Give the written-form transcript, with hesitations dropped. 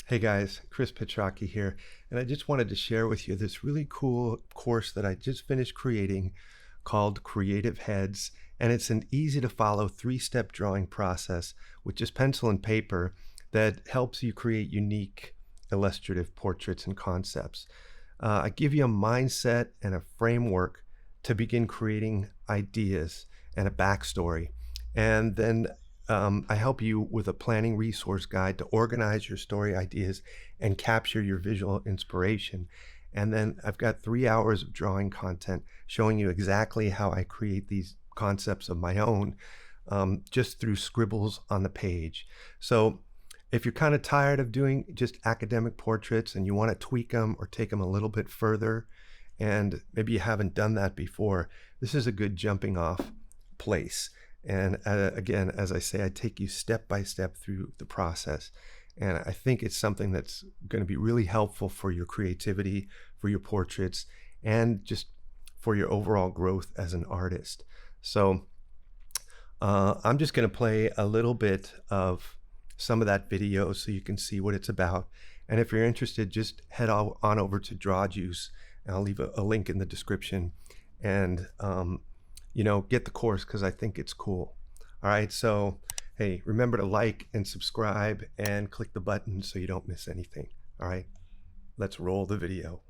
Hey guys, Chris Petrocchi here, and I just wanted to share with you this really cool course that I just finished creating called Creative Heads, and it's an easy to follow three-step drawing process with just pencil and paper that helps you create unique illustrative portraits and concepts. I give you a mindset and a framework to begin creating ideas and a backstory, and then I help you with a planning resource guide to organize your story ideas and capture your visual inspiration. And then I've got 3 hours of drawing content showing you exactly how I create these concepts of my own, just through scribbles on the page. So if you're kind of tired of doing just academic portraits and you want to tweak them or take them a little bit further, and maybe you haven't done that before, this is a good jumping off place. And again, as I say, I take you step by step through the process. And I think it's something that's going to be really helpful for your creativity, for your portraits, and just for your overall growth as an artist. So I'm just going to play a little bit of some of that video so you can see what it's about. And if you're interested, just head on over to Draw Juice, and I'll leave a link in the description. And get the course because I think it's cool. All right, so hey, remember to like and subscribe and click the button so you don't miss anything. All right, let's roll the video.